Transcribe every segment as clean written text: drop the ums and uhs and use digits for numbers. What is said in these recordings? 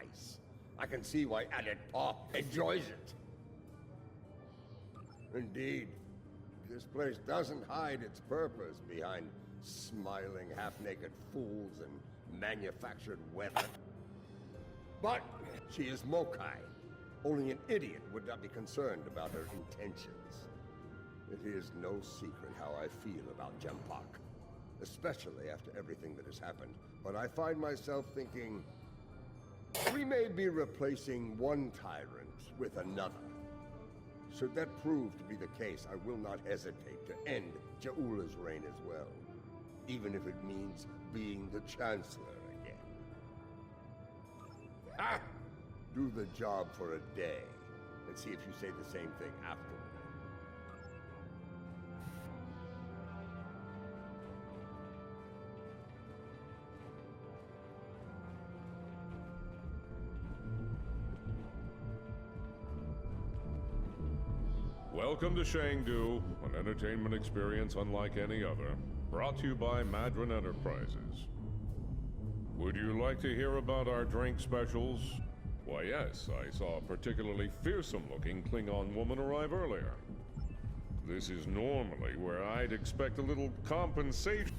nice. I can see why Added Paw enjoys it. Indeed, this place doesn't hide its purpose behind smiling, half-naked fools and manufactured weather. But she is Mokai. Only an idiot would not be concerned about her intentions. It is no secret how I feel about Jempak, especially after everything that has happened. But I find myself thinking, we may be replacing one tyrant with another. Should that prove to be the case, I will not hesitate to end Jaula's reign as well, even if it means being the Chancellor again. Ah! Do the job for a day, and see if you say the same thing afterward. Welcome to Shangdu, an entertainment experience unlike any other, brought to you by Madron Enterprises. Would you like to hear about our drink specials? Why yes, I saw a particularly fearsome-looking Klingon woman arrive earlier. This is normally where I'd expect a little compensation.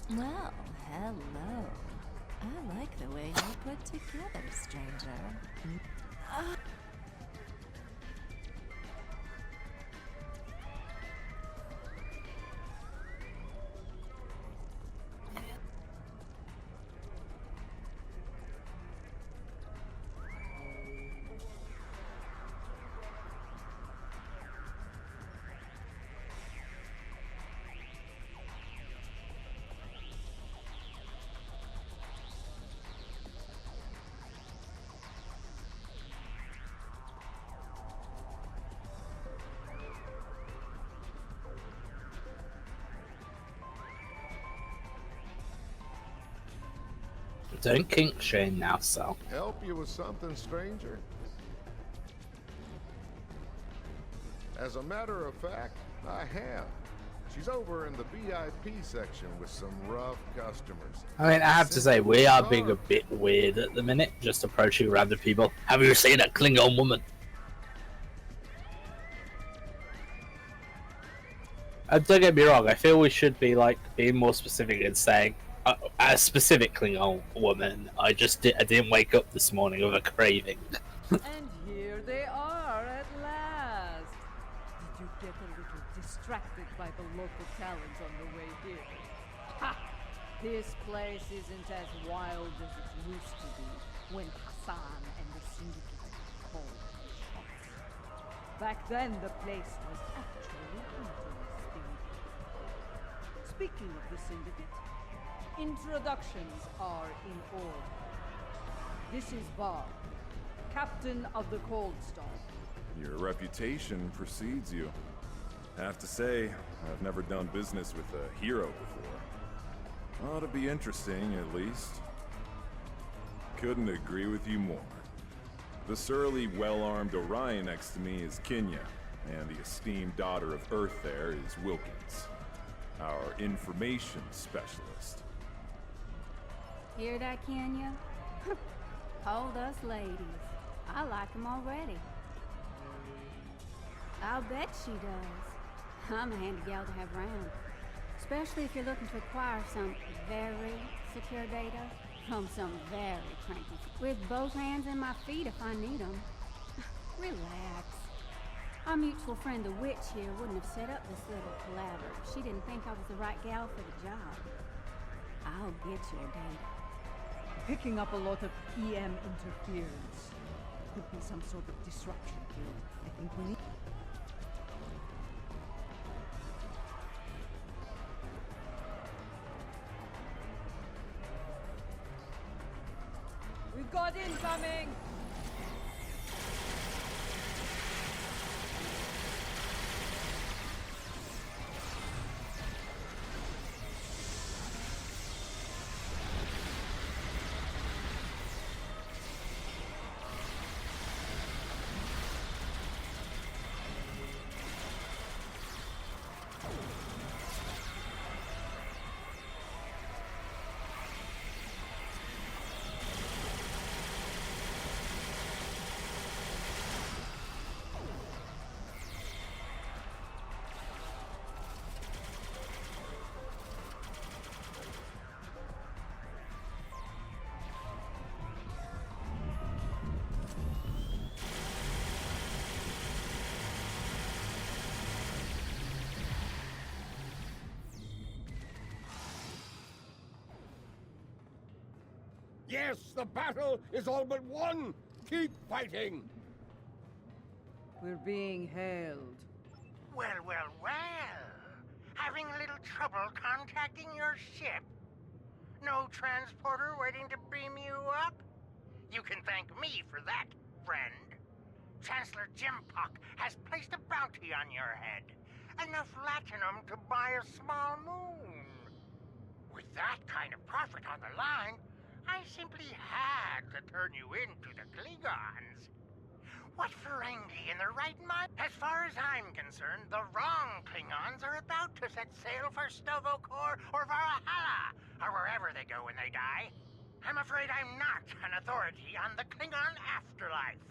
Well, hello. I like the way you put together, stranger. Don't kink shame now, Sal. Help you with something, stranger? As a matter of fact, I have. She's over in the VIP section with some rough customers. I mean, I have to say, we are being a bit weird at the minute, just approaching random people. Have you seen that Klingon woman? Don't get me wrong, I feel we should be, like, being more specific and saying, a specific Klingon woman. I didn't wake up this morning with a craving. And here they are at last. Did you get a little distracted by the local talent on the way here? Ha! This place isn't as wild as it used to be when Hassan and the Syndicate called the shots. Back then, the place was actually interesting. Speaking of the Syndicate, introductions are in order. This is Barb, captain of the Cold Star. Your reputation precedes you. I have to say, I've never done business with a hero before. Ought to be interesting, at least. Couldn't agree with you more. The surly, well-armed Orion next to me is Kenya, and the esteemed daughter of Earth there is Wilkins, our information specialist. Hear that, Kenya? Hold us ladies. I like them already. I'll bet she does. I'm a handy gal to have around. Especially if you're looking to acquire some very secure data from some very cranky... With both hands and my feet if I need them. Relax. Our mutual friend the witch here wouldn't have set up this little palaver if she didn't think I was the right gal for the job. I'll get your data. Picking up a lot of EM interference. Could be some sort of disruption here. I think we need... We've got incoming! Yes, the battle is all but won! Keep fighting! We're being hailed. Well, well, well. Having a little trouble contacting your ship. No transporter waiting to beam you up? You can thank me for that, friend. Chancellor Jimpock has placed a bounty on your head. Enough latinum to buy a small moon. With that kind of profit on the line, I simply had to turn you into the Klingons. What Ferengi in their right mind? As far as I'm concerned, the wrong Klingons are about to set sail for Stovokor or Valhalla, or wherever they go when they die. I'm afraid I'm not an authority on the Klingon afterlife.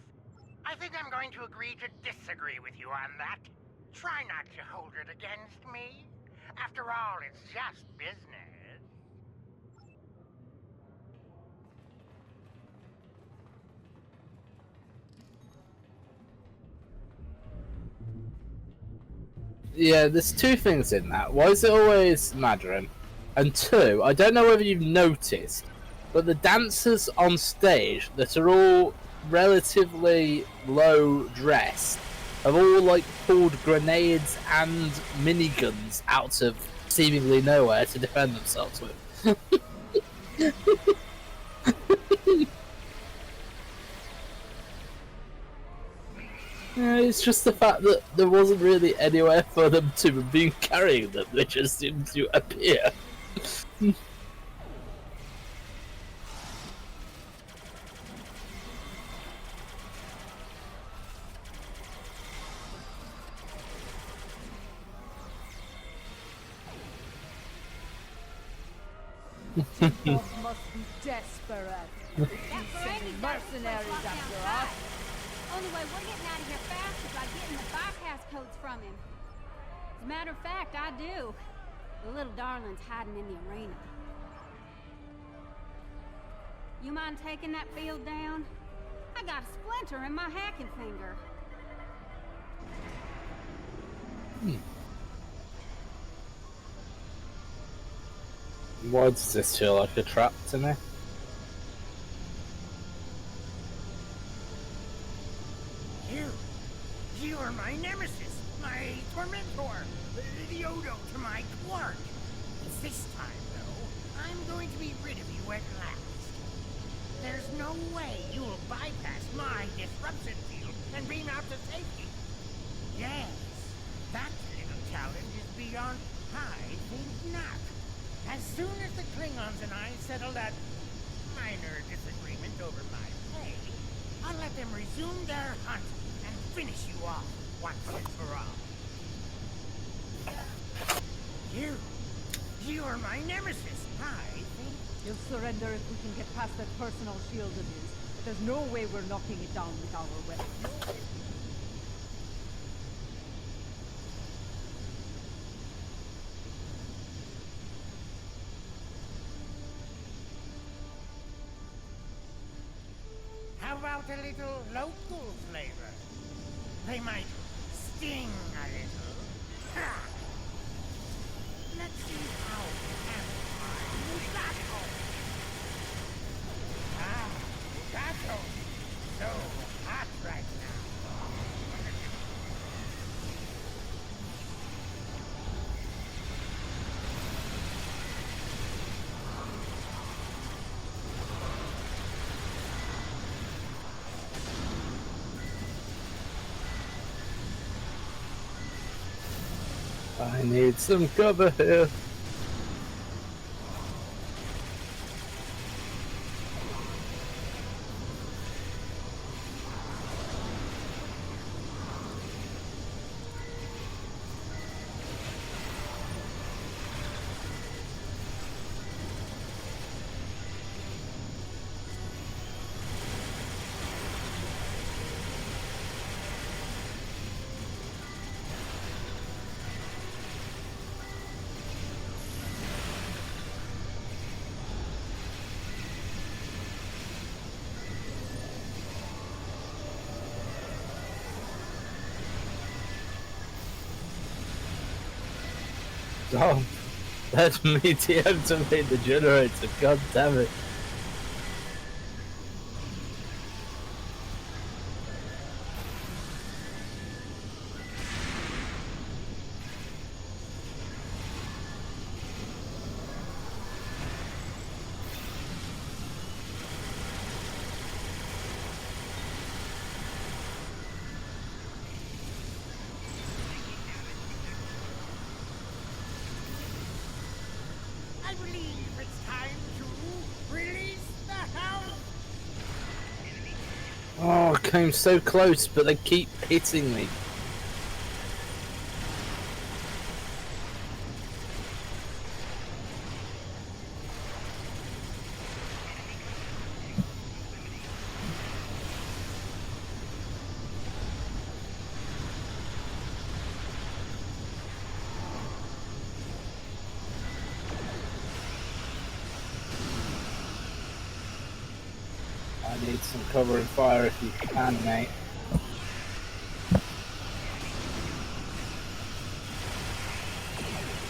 I think I'm going to agree to disagree with you on that. Try not to hold it against me. After all, it's just business. Yeah, there's two things in that. Why is it always Madron? And two, I don't know whether you've noticed, but the dancers on stage that are all relatively low dressed have all like pulled grenades and miniguns out of seemingly nowhere to defend themselves with. It's just the fact that there wasn't really anywhere for them to have been carrying them. They just seemed to appear. Folk must be desperate. Sending mercenaries after us. Only way we're getting out of here fast is by getting the bypass codes from him. As a matter of fact, I do. The little darling's hiding in the arena. You mind taking that field down? I got a splinter in my hacking finger. Why does this feel like a trap to me? You are my nemesis, my tormentor, the Odo to my Quark. This time, though, I'm going to be rid of you at last. There's no way you'll bypass my disruption field and beam out to safety. Yes, that little challenge is beyond, I think not. As soon as the Klingons and I settle that minor disagreement over my pay, I'll let them resume their hunt and finish you off once and for all. You are my nemesis, I think. He'll surrender if we can get past that personal shield of his. But there's no way we're knocking it down with our weapons. How about a little local flavor? They might sting a little. Ha! Let's see how we handle my mulatto. Ah, mulatto. So hot right now. I need some cover here. Oh, let me deactivate the generator, god damn it. came so close, but they keep hitting me. I need some cover and fire if you can, mate.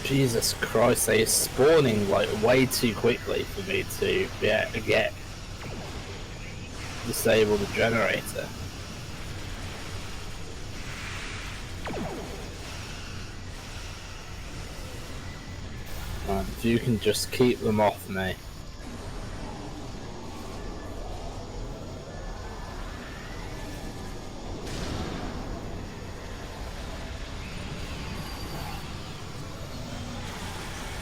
Jesus Christ, they are spawning like way too quickly for me to be able to get disable the generator. Right, if you can just keep them off me.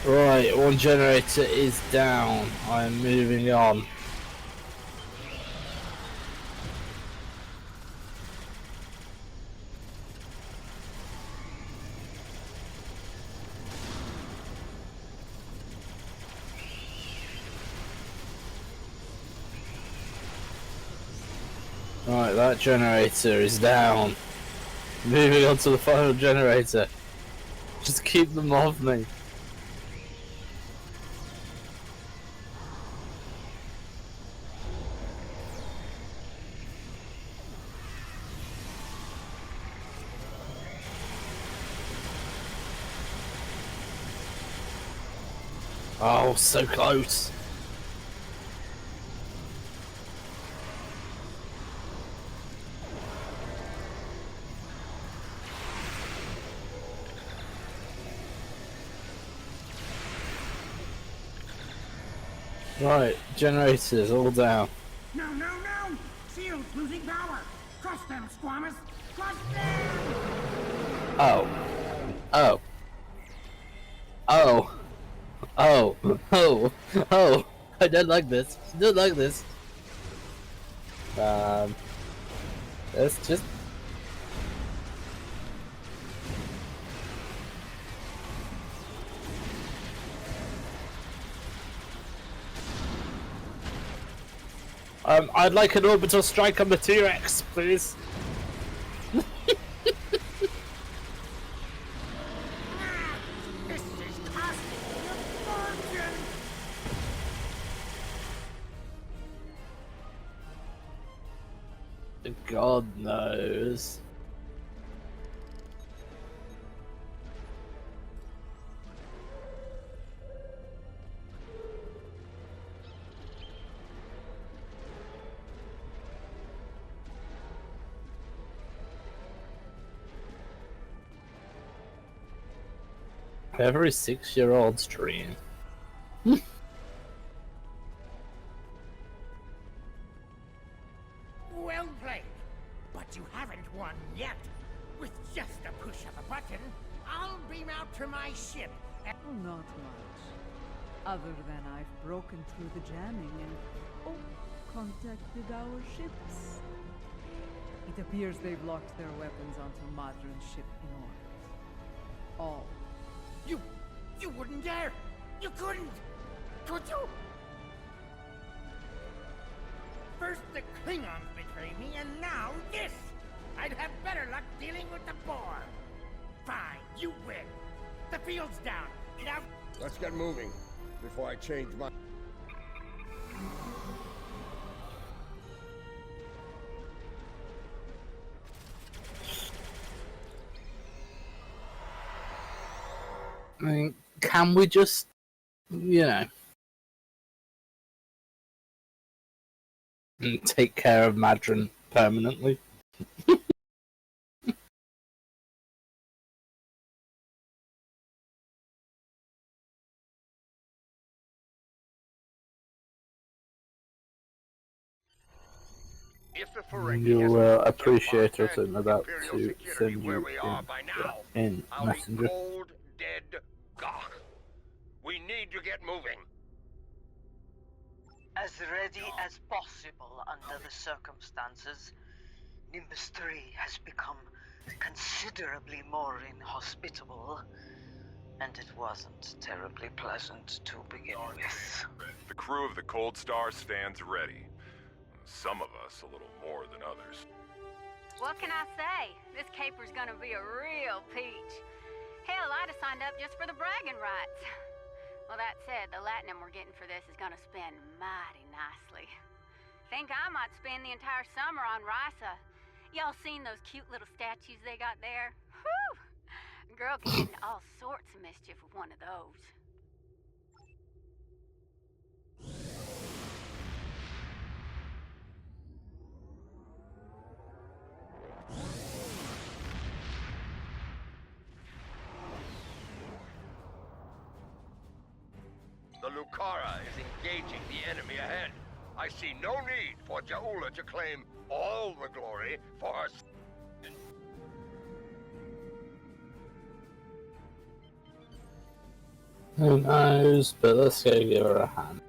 Right, one generator is down. I'm moving on. Right, that generator is down. Moving on to the final generator. Just keep them off me. Oh, so close. Right, generators all down. No, no, no! Shield's losing power! Crush them, Squammus! Crush them! Oh. Oh. Oh. Oh. Oh. Oh. I don't like this. I don't like this. Let's just... I'd like an orbital strike on the T-Rex, please. This is costing me a fortune! God knows. Every 6-year-old's dream. Well played, but you haven't won yet. With just a push of a button, I'll beam out to my ship and... Oh, not much. Other than I've broken through the jamming and, contacted our ships. It appears they've locked their weapons onto Madron's ship in orbit. All. You wouldn't dare! You couldn't! Could you? First the Klingons betrayed me, and now this! I'd have better luck dealing with the boar! Fine, you win! The field's down! Now... Let's get moving before I change my... I mean, can we just, you know, take care of Madron permanently? If the Ferengi You hasn't will moved appreciate far it. I'm about Imperial to security send where you we are by now, in I'll Messenger. be cold, dead, gone. We need to get moving. As ready as possible under the circumstances. Nimbus 3 has become considerably more inhospitable, and it wasn't terribly pleasant to begin with. The crew of the Cold Star stands ready. Some of us a little more than others. What can I say? This caper's gonna be a real peach. Hell, I'd have signed up just for the bragging rights. Well, that said, the latinum we're getting for this is gonna spend mighty nicely. Think I might spend the entire summer on Risa. Y'all seen those cute little statues they got there? Whew! A girl can get into all sorts of mischief with one of those. The Lucara is engaging the enemy ahead. I see no need for Jaula to claim all the glory for her. Who knows, but let's go give her a hand.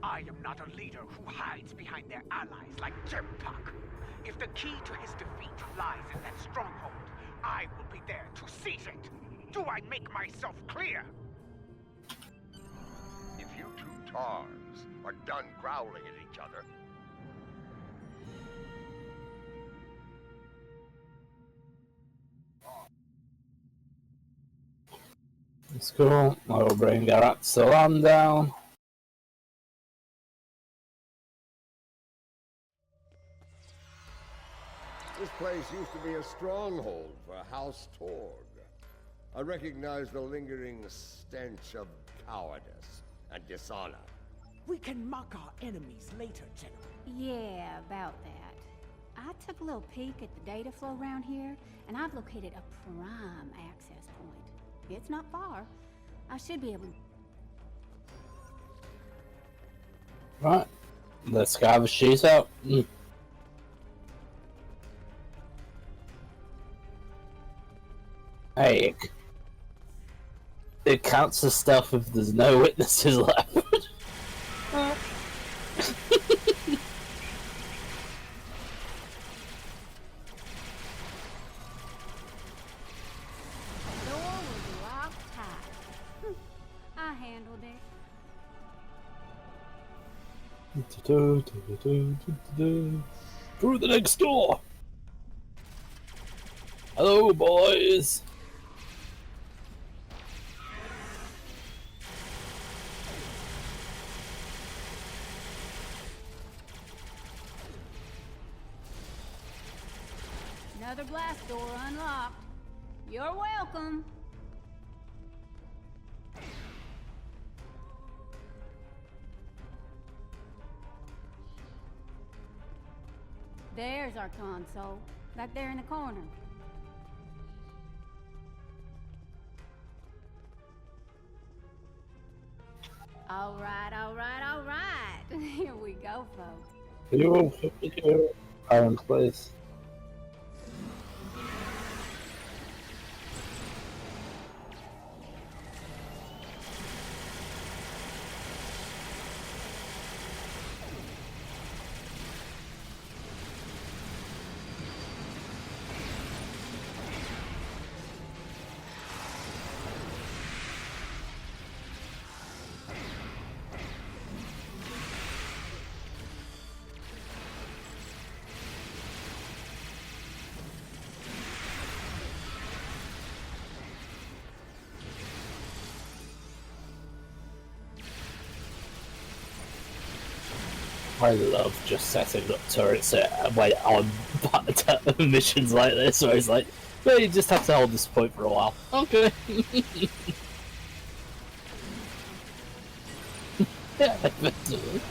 I am not a leader who hides behind their allies like Jempak. If the key to his defeat lies in that stronghold, I will be there to seize it. Do I make myself clear? If you two tars are done growling at each other, Let's go. I will bring Garat down. this place used to be a stronghold for House Torg. I recognize the lingering stench of cowardice and dishonor. We can mock our enemies later, General. Yeah, about that. I took a little peek at the data flow around here, and I've located a prime access point. It's not far. I should be able to... Right. Let's go have a shootout. Hey, it counts as stuff if there's no witnesses left. I handled it. Through the next door! Hello, boys! Another blast door unlocked. You're welcome. There's our console, back there in the corner. All right. Here we go, folks. You are in place. I love just setting up turrets on missions like this, where it's like, well, you just have to hold this point for a while. Okay. Yeah, effectively.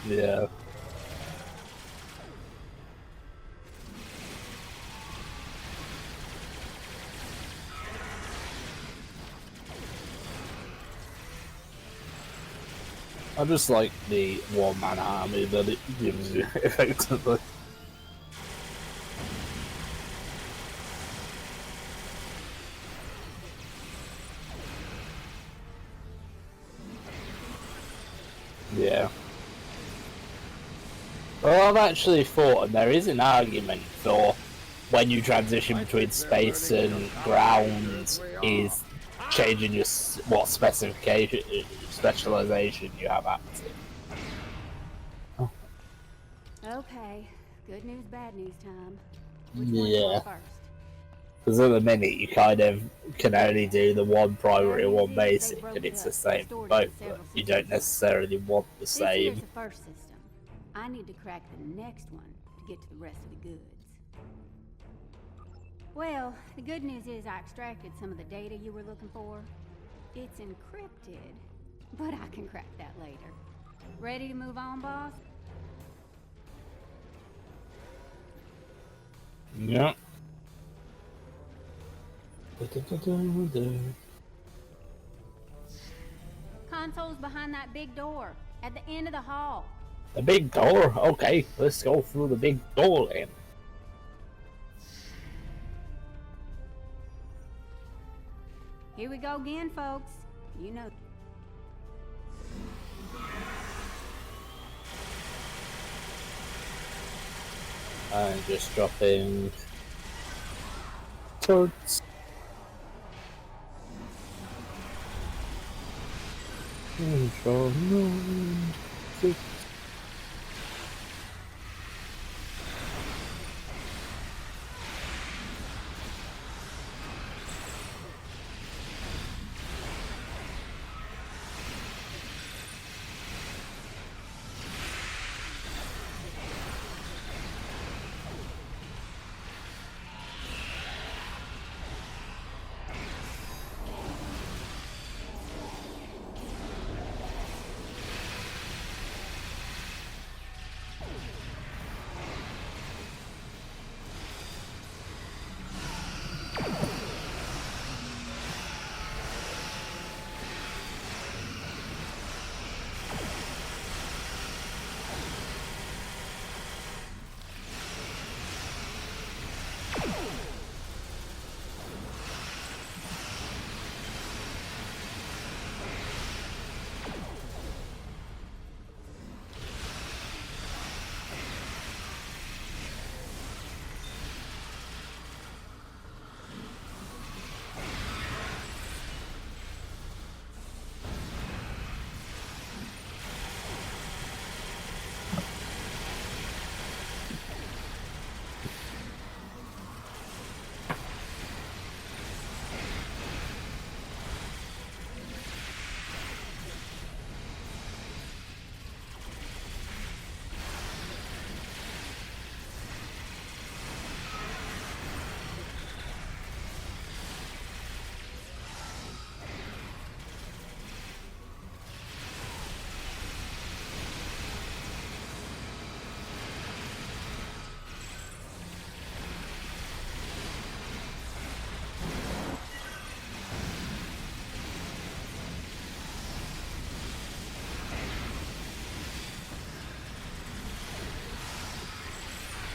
Yeah. I just like the one-man army that it gives you, effectively. Yeah. Well, I've actually thought, and there is an argument for when you transition between space and ground is changing your what specialization you have active. Okay, good news, bad news time. Yeah. Because at the minute you kind of can only do the one primary and one basic, and it's the same for both, but you don't necessarily want the This same. is the first system. I need to crack the next one to get to the rest of the goods. Well, the good news is I extracted some of the data you were looking for. It's encrypted, but I can crack that later. Ready to move on, boss? Yeah. Console's behind that big door, at the end of the hall. The big door? Okay, let's go through the big door then. Here we go again, folks. You know. And just dropping towards. Control 9, 6.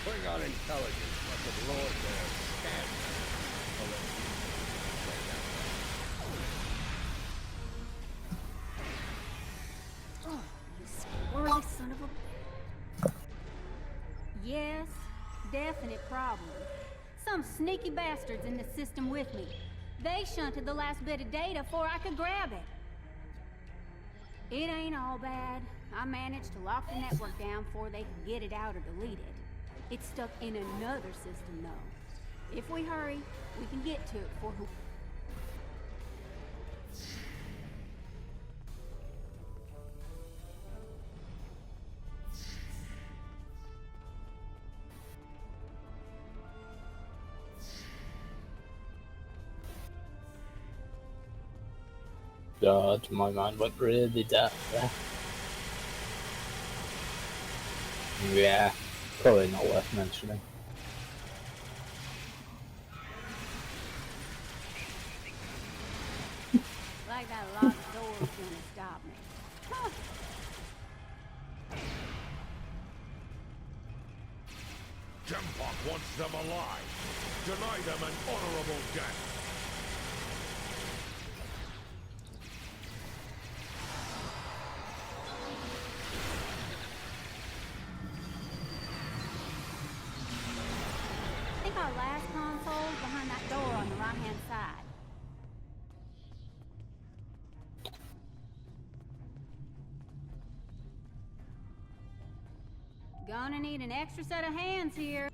Klingon intelligence must have lowered their scan. Oh, you squirrely son of a... Yes, definite problem. Some sneaky bastards in the system with me. They shunted the last bit of data before I could grab it. It ain't all bad. I managed to lock the network down before they could get it out or delete it. It's stuck in another system, though. If we hurry, we can get to it before who... God, my mind went really dark there. Yeah, probably not worth mentioning. Like that locked door's gonna stop me. Huh. Jempok wants them alive. Deny them an honorable death. I think our last console's behind that door on the right-hand side. Gonna need an extra set of hands here.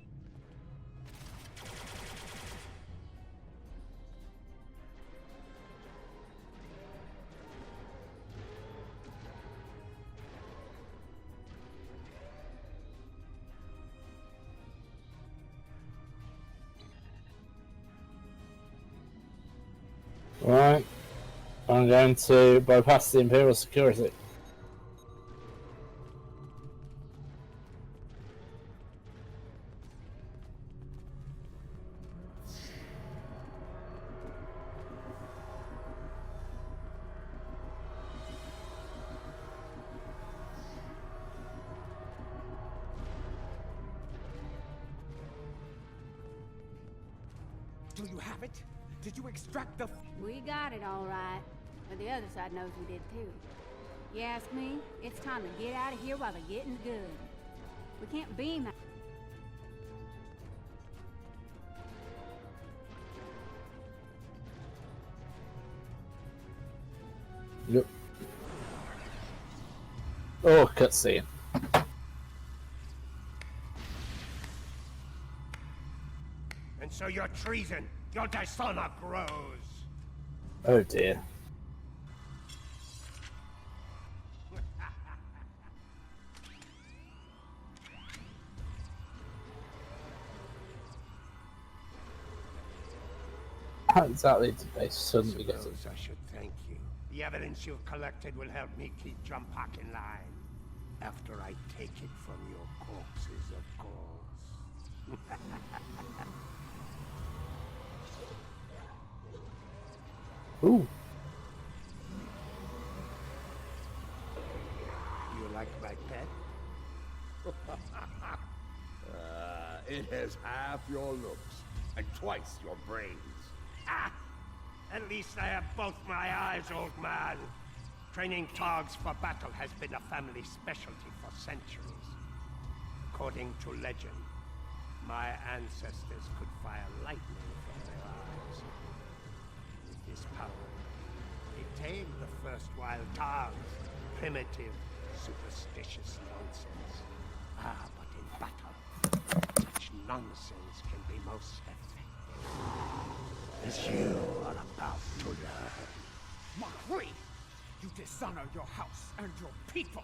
Right, I'm going to bypass the Imperial security. Do you have it? Did you extract the... We got it all right, but the other side knows we did too. You ask me, it's time to get out of here while the getting's good. We can't beam that. Yep. Oh, cutscene. And so your treason, your dishonor grows. Oh dear. How exactly did they suddenly get it? Suppose I should thank you. The evidence you've collected will help me keep Jempok in line. After I take it from your corpses, of course. Ooh. You like my pet? It has half your looks and twice your brains. Ah! At least I have both my eyes, old man. Training Targs for battle has been a family specialty for centuries. According to legend, my ancestors could fire lightning from their eyes. With this power, they tamed the first wild Targs. Primitive, superstitious nonsense. Ah, but in battle, such nonsense can be most effective. As you are about to learn. Mahri! You dishonor your house and your people!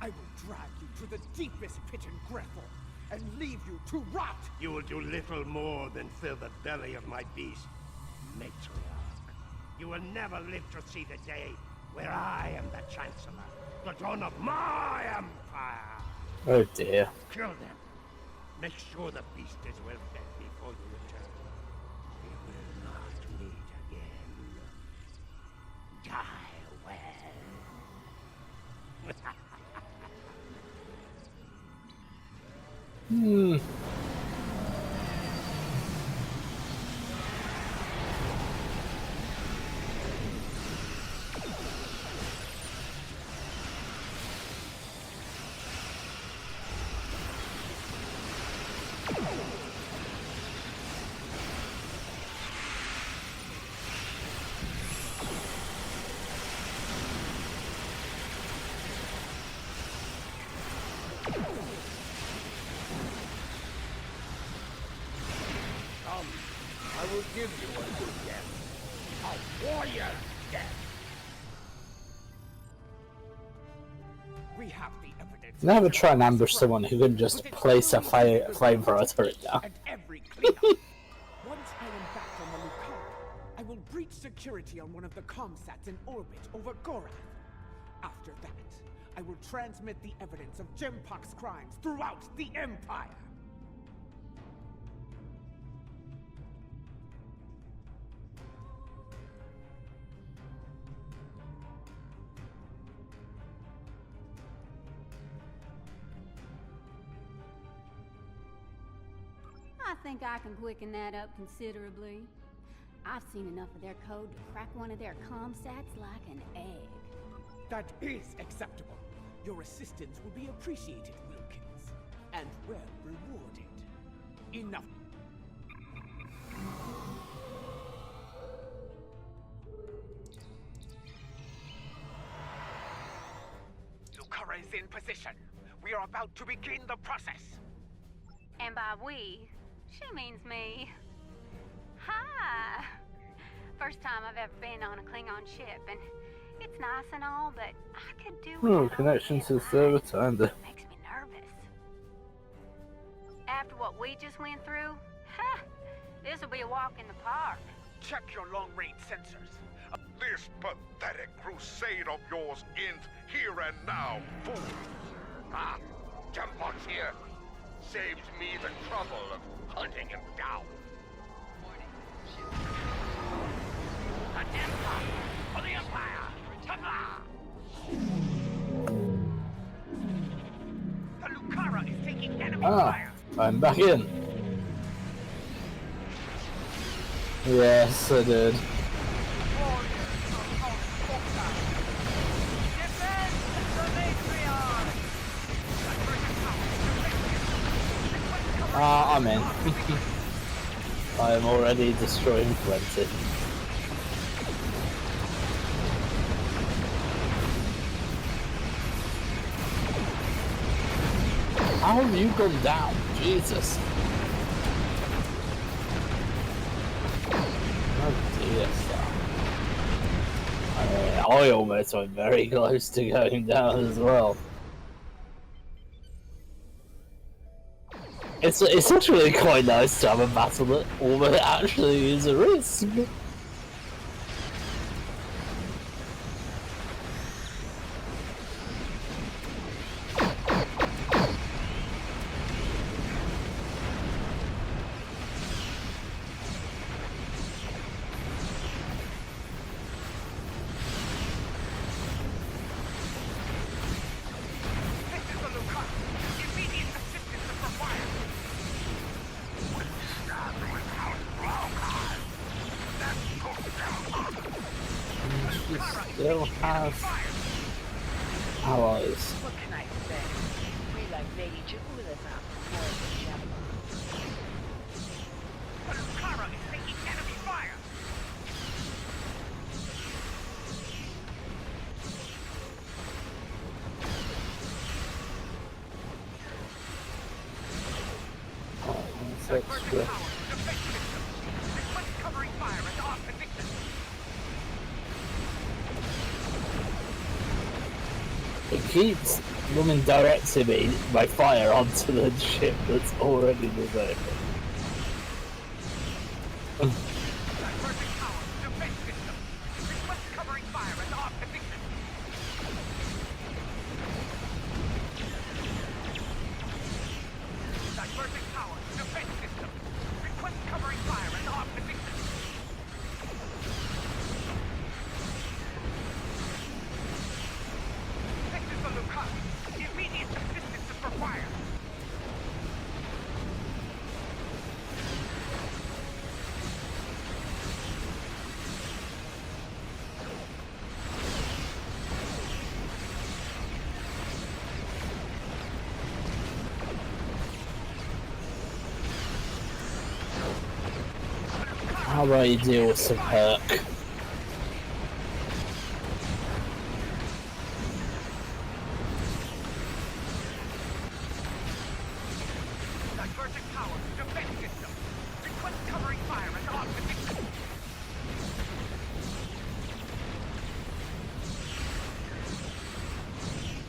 I will drag you to the deepest pit in Grethel and leave you to rot! You will do little more than fill the belly of my beast, matriarch. You will never live to see the day where I am the Chancellor, the dawn of my empire! Oh dear. Kill them. Make sure the beast is well fed before you return. We will not meet again. Die well. Hmm. I will give you a new death. A warrior's death. We have the evidence. Never try and ambush someone who can just place a flamethrower turret down. And every cleanup. Once I am back on the lookout, I will breached security on one of the comsats in orbit over Gorath. After that, I will transmit the evidence of Jempok's crimes throughout the Empire. I think I can quicken that up considerably. I've seen enough of their code to crack one of their comsats like an egg. That is acceptable. Your assistance will be appreciated, Wilkins, and well rewarded. Enough. Lucara is in position. We are about to begin the process. And by we, she means me. Hi! First time I've ever been on a Klingon ship, and it's nice and all, but I could do Oh, connection to the server turned. Makes me nervous. After what we just went through, this will be a walk in the park. Check your long-range sensors. This pathetic crusade of yours ends here and now, fool! Ah, Jempok's here. Saves me the trouble of hunting him down. A Jempok for the Empire! Ta-da! The Lucara is taking enemy fire! I'm back in. Yes, I did. I'm in. I am already destroying plenty. How have you gone down? Jesus. Oh dear, I almost went very close to going down as well. It's actually quite nice to have a battle that almost actually is a risk. Still have allies. What can I say? We like Lady Jewel about more than The Lucara is taking enemy fire! Oh, that's extra. Request covering fire at our position! It keeps running directing me by fire onto the ship that's already deserted. Divergent power, defense system! Request covering fire at our position! Divergent power, defense system! Request covering fire at our position! This is the Lucara. Immediate assistance is required! How about you deal with some perk? Divergent power, defense system! Request covering fire at our position!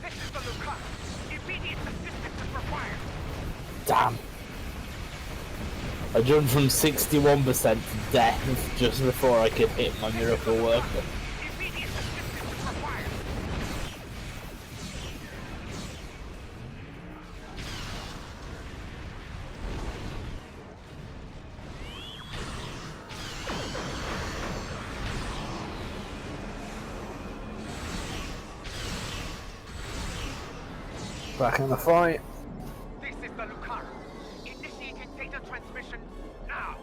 This is the Lucara. Immediate assistance is required! Damn. I jumped from 61% to death just before I could hit my miracle worker. Back in the fight. This is the Lucario. Initiating data transmission now.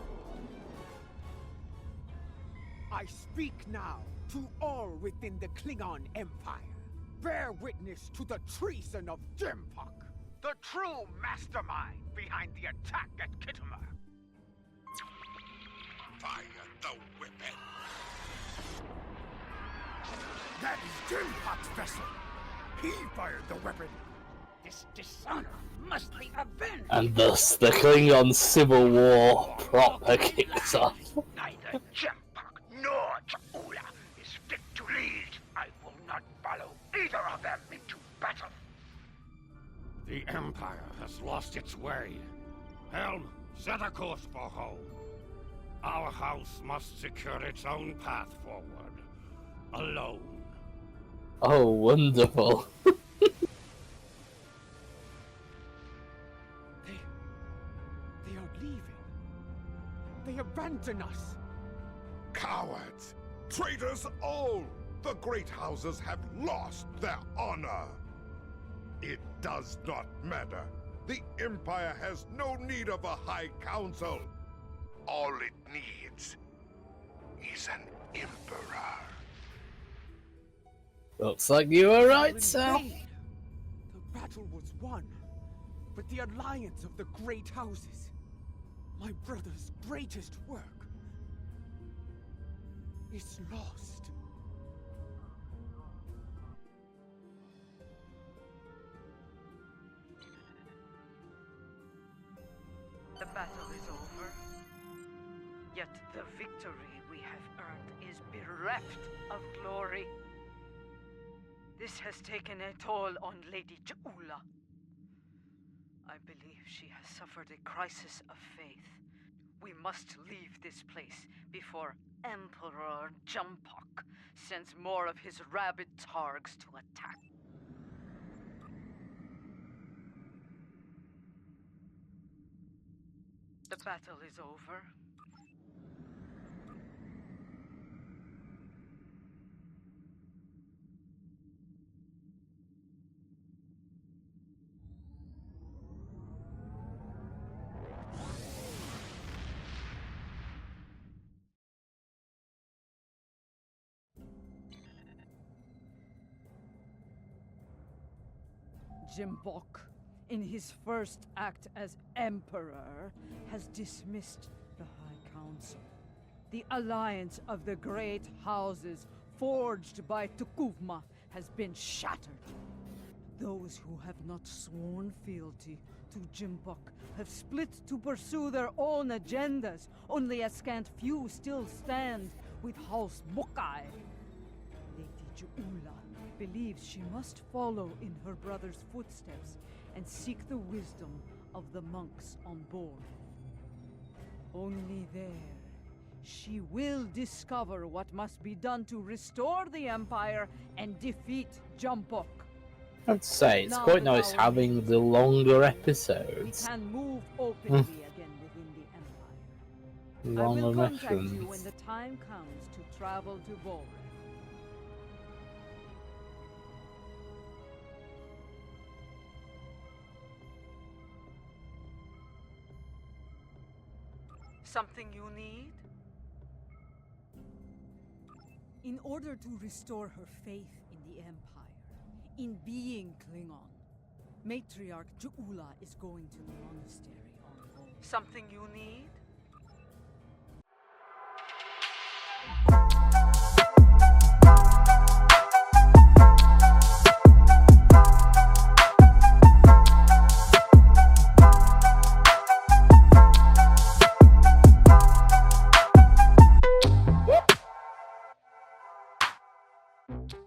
I speak now to all within the Klingon Empire. Bear witness to the treason of Jempok, The true mastermind behind the attack at Kittimer. Fire the weapon. That is Jempok's vessel. He fired the weapon. This dishonor must be avenged. And thus the Klingon Civil War proper kicks off. Neither Jempok nor Cha'ula is fit to lead. I will not follow either of them into battle. The Empire has lost its way. Helm, set a course for home. Our house must secure its own path forward. Alone. Oh, wonderful. They are leaving. They abandon us. Cowards! Traitors all! The great houses have lost their honor. It does not matter. The Empire has no need of a High Council. All it needs is an Emperor. Looks like you were right, Sal. The battle was won, but the alliance of the great houses, my brother's greatest work, is lost. The battle is over. Yet the victory we have earned is bereft of glory. This has taken a toll on Lady Cha'ula. I believe she has suffered a crisis of faith. We must leave this place before Emperor Jempok sends more of his rabid targs to attack. The battle is over. Jempok, in his first act as Emperor, has dismissed the High Council. The alliance of the great houses forged by Tukuvma has been shattered. Those who have not sworn fealty to Jempok have split to pursue their own agendas. Only a scant few still stand with House Mokai. Lady Cha'ula believes she must follow in her brother's footsteps and seek the wisdom of the monks on board. Only there, she will discover what must be done to restore the Empire and defeat Jempok. I'd say it's Now quite that nice our having the longer we episodes. can move openly again within the Empire. I Longer will contact you missions. when the time comes to travel to Volreth. Something you need? In order to restore her faith in the Empire, in being Klingon, Matriarch Cha'ula is going to the monastery on Volreth. Something you need? Thank you.